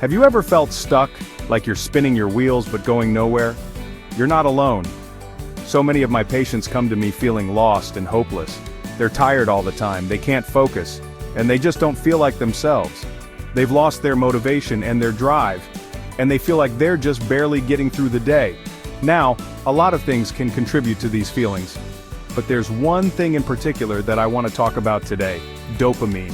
Have you ever felt stuck, like you're spinning your wheels but going nowhere? You're not alone. So many of my patients come to me feeling lost and hopeless. They're tired all the time, they can't focus, and they just don't feel like themselves. They've lost their motivation and their drive, and they feel like they're just barely getting through the day. Now, a lot of things can contribute to these feelings, but there's one thing in particular that I want to talk about today: dopamine.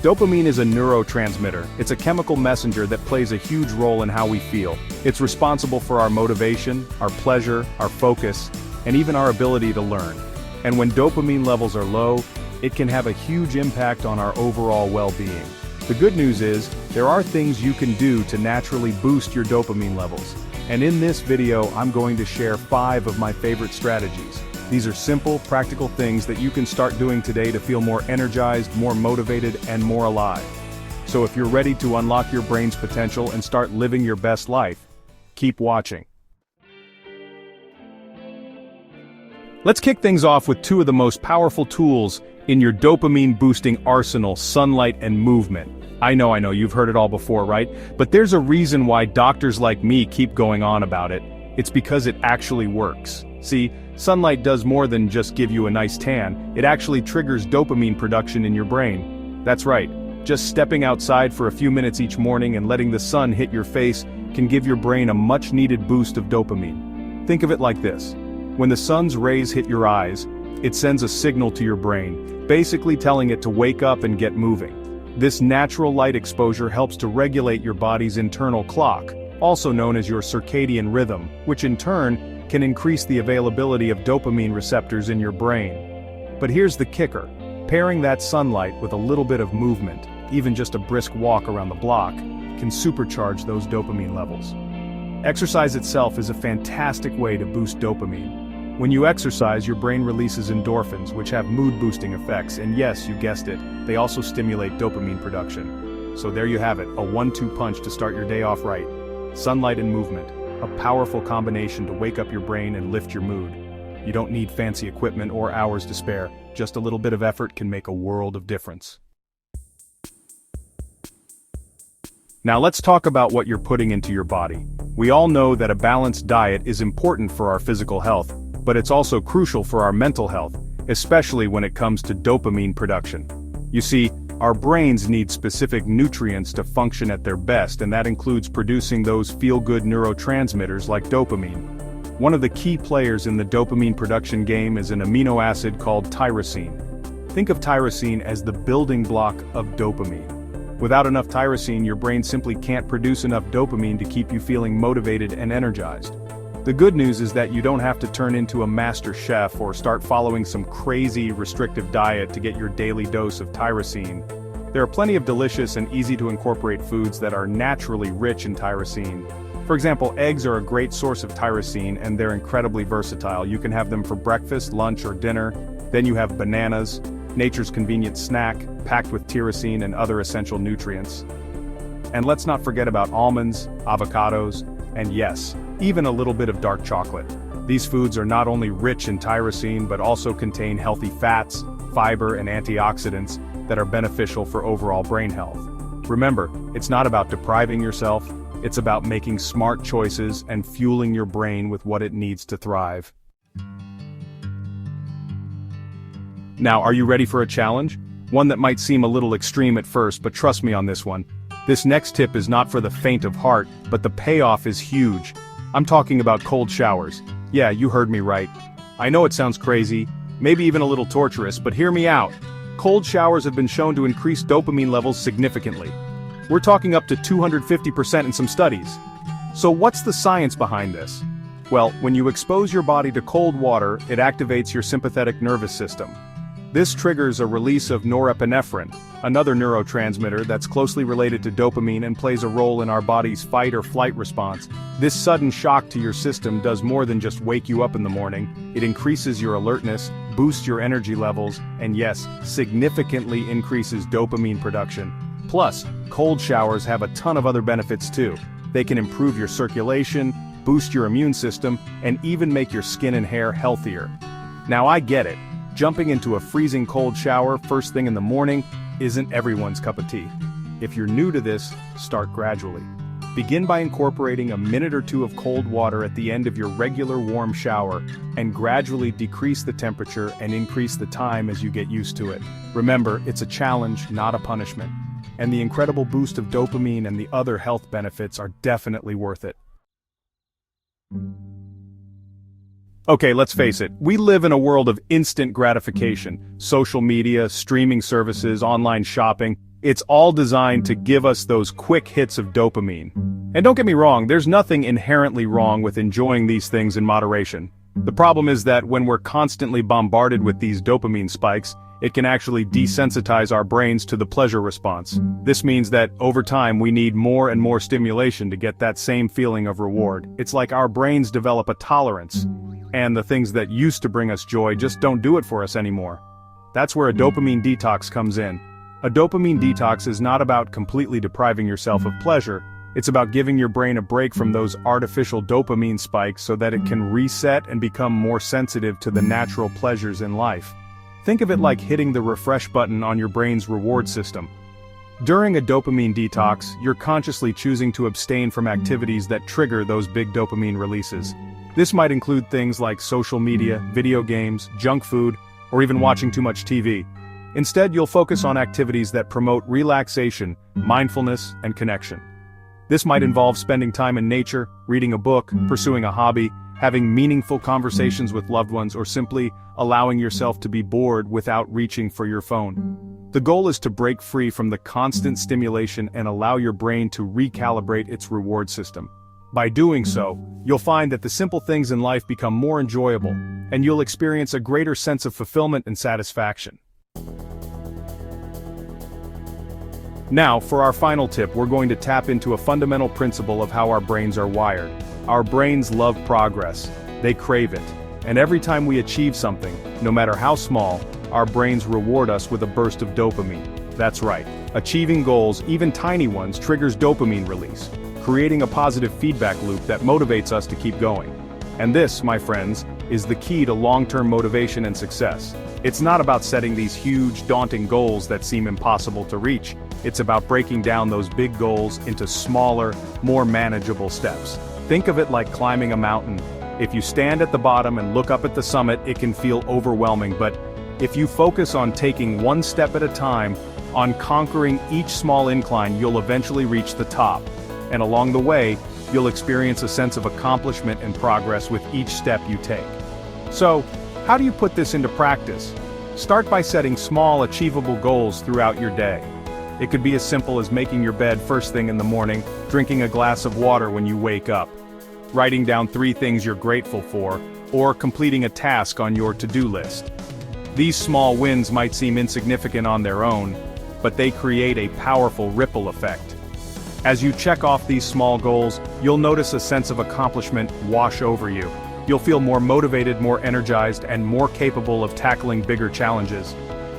Dopamine is a neurotransmitter. It's a chemical messenger that plays a huge role in how we feel. It's responsible for our motivation, our pleasure, our focus, and even our ability to learn. And when dopamine levels are low, it can have a huge impact on our overall well-being. The good news is, there are things you can do to naturally boost your dopamine levels. And in this video, I'm going to share 5 of my favorite strategies. These are simple, practical things that you can start doing today to feel more energized, more motivated, and more alive. So if you're ready to unlock your brain's potential and start living your best life, keep watching. Let's kick things off with 2 of the most powerful tools in your dopamine-boosting arsenal: sunlight and movement. I know, you've heard it all before, right? But there's a reason why doctors like me keep going on about it. It's because it actually works. See, sunlight does more than just give you a nice tan. It actually triggers dopamine production in your brain. That's right, just stepping outside for a few minutes each morning and letting the sun hit your face can give your brain a much-needed boost of dopamine. Think of it like this: when the sun's rays hit your eyes, it sends a signal to your brain, basically telling it to wake up and get moving. This natural light exposure helps to regulate your body's internal clock, also known as your circadian rhythm, which in turn can increase the availability of dopamine receptors in your brain. But here's the kicker: pairing that sunlight with a little bit of movement, even just a brisk walk around the block, can supercharge those dopamine levels. Exercise itself is a fantastic way to boost dopamine. When you exercise, your brain releases endorphins, which have mood-boosting effects, and yes, you guessed it, they also stimulate dopamine production. So there you have it, a 1-2 punch to start your day off right. Sunlight and movement, a powerful combination to wake up your brain and lift your mood. You don't need fancy equipment or hours to spare, just a little bit of effort can make a world of difference. Now let's talk about what you're putting into your body. We all know that a balanced diet is important for our physical health, but it's also crucial for our mental health, especially when it comes to dopamine production. You see, our brains need specific nutrients to function at their best, and that includes producing those feel-good neurotransmitters like dopamine. One of the key players in the dopamine production game is an amino acid called tyrosine. Think of tyrosine as the building block of dopamine. Without enough tyrosine, your brain simply can't produce enough dopamine to keep you feeling motivated and energized. The good news is that you don't have to turn into a master chef or start following some crazy restrictive diet to get your daily dose of tyrosine. There are plenty of delicious and easy-to-incorporate foods that are naturally rich in tyrosine. For example, eggs are a great source of tyrosine, and they're incredibly versatile. You can have them for breakfast, lunch, or dinner. Then you have bananas, nature's convenient snack, packed with tyrosine and other essential nutrients. And let's not forget about almonds, avocados, and yes, even a little bit of dark chocolate. These foods are not only rich in tyrosine but also contain healthy fats, fiber, and antioxidants that are beneficial for overall brain health. Remember, it's not about depriving yourself, it's about making smart choices and fueling your brain with what it needs to thrive. Now, are you ready for a challenge? One that might seem a little extreme at first, but trust me on this one. This next tip is not for the faint of heart, but the payoff is huge. I'm talking about cold showers. Yeah, you heard me right. I know it sounds crazy, maybe even a little torturous, but hear me out. Cold showers have been shown to increase dopamine levels significantly. We're talking up to 250% in some studies. So what's the science behind this? Well, when you expose your body to cold water, it activates your sympathetic nervous system. This triggers a release of norepinephrine, another neurotransmitter that's closely related to dopamine and plays a role in our body's fight or flight response. This sudden shock to your system does more than just wake you up in the morning. It increases your alertness, boosts your energy levels, and yes, significantly increases dopamine production. Plus, cold showers have a ton of other benefits too. They can improve your circulation, boost your immune system, and even make your skin and hair healthier. Now I get it. Jumping into a freezing cold shower first thing in the morning isn't everyone's cup of tea. If you're new to this, start gradually. Begin by incorporating a minute or two of cold water at the end of your regular warm shower, and gradually decrease the temperature and increase the time as you get used to it. Remember, it's a challenge, not a punishment. And the incredible boost of dopamine and the other health benefits are definitely worth it. Okay, let's face it, we live in a world of instant gratification. Social media, streaming services, online shopping, it's all designed to give us those quick hits of dopamine. And don't get me wrong, there's nothing inherently wrong with enjoying these things in moderation. The problem is that when we're constantly bombarded with these dopamine spikes, it can actually desensitize our brains to the pleasure response. This means that, over time, we need more and more stimulation to get that same feeling of reward. It's like our brains develop a tolerance, and the things that used to bring us joy just don't do it for us anymore. That's where a dopamine detox comes in. A dopamine detox is not about completely depriving yourself of pleasure, it's about giving your brain a break from those artificial dopamine spikes so that it can reset and become more sensitive to the natural pleasures in life. Think of it like hitting the refresh button on your brain's reward system. During a dopamine detox, you're consciously choosing to abstain from activities that trigger those big dopamine releases. This might include things like social media, video games, junk food, or even watching too much TV. Instead, you'll focus on activities that promote relaxation, mindfulness, and connection. This might involve spending time in nature, reading a book, pursuing a hobby, having meaningful conversations with loved ones, or simply allowing yourself to be bored without reaching for your phone. The goal is to break free from the constant stimulation and allow your brain to recalibrate its reward system. By doing so, you'll find that the simple things in life become more enjoyable, and you'll experience a greater sense of fulfillment and satisfaction. Now, for our final tip, we're going to tap into a fundamental principle of how our brains are wired. Our brains love progress. They crave it. And every time we achieve something, no matter how small, our brains reward us with a burst of dopamine. That's right. Achieving goals, even tiny ones, triggers dopamine release, creating a positive feedback loop that motivates us to keep going. And this, my friends, is the key to long-term motivation and success. It's not about setting these huge, daunting goals that seem impossible to reach. It's about breaking down those big goals into smaller, more manageable steps. Think of it like climbing a mountain. If you stand at the bottom and look up at the summit, it can feel overwhelming, but if you focus on taking one step at a time, on conquering each small incline, you'll eventually reach the top. And along the way, you'll experience a sense of accomplishment and progress with each step you take. So, how do you put this into practice? Start by setting small, achievable goals throughout your day. It could be as simple as making your bed first thing in the morning, drinking a glass of water when you wake up, writing down 3 things you're grateful for, or completing a task on your to-do list. These small wins might seem insignificant on their own, but they create a powerful ripple effect. As you check off these small goals, you'll notice a sense of accomplishment wash over you. You'll feel more motivated, more energized, and more capable of tackling bigger challenges.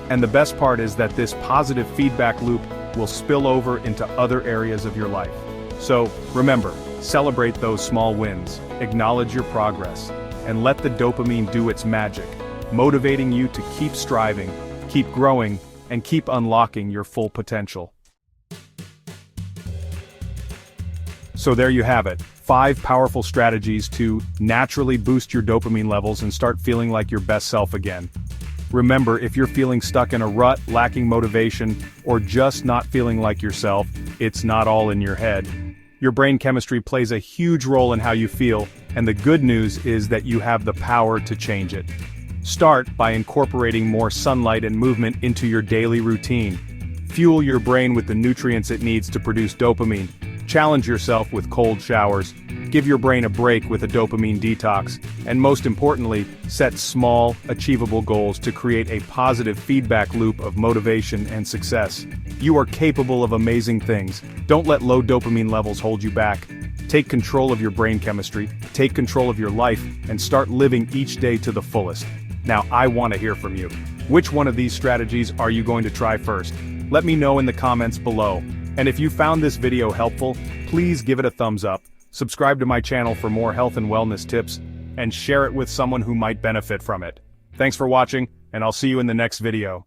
And the best part is that this positive feedback loop will spill over into other areas of your life. So, remember, celebrate those small wins, acknowledge your progress, and let the dopamine do its magic, motivating you to keep striving, keep growing, and keep unlocking your full potential. So there you have it, 5 powerful strategies to naturally boost your dopamine levels and start feeling like your best self again. Remember, if you're feeling stuck in a rut, lacking motivation, or just not feeling like yourself, it's not all in your head. Your brain chemistry plays a huge role in how you feel, and the good news is that you have the power to change it. Start by incorporating more sunlight and movement into your daily routine. Fuel your brain with the nutrients it needs to produce dopamine. Challenge yourself with cold showers. Give your brain a break with a dopamine detox. And most importantly, set small, achievable goals to create a positive feedback loop of motivation and success. You are capable of amazing things. Don't let low dopamine levels hold you back. Take control of your brain chemistry, take control of your life, and start living each day to the fullest. Now, I want to hear from you. Which one of these strategies are you going to try first? Let me know in the comments below. And if you found this video helpful, please give it a thumbs up, subscribe to my channel for more health and wellness tips, and share it with someone who might benefit from it. Thanks for watching, and I'll see you in the next video.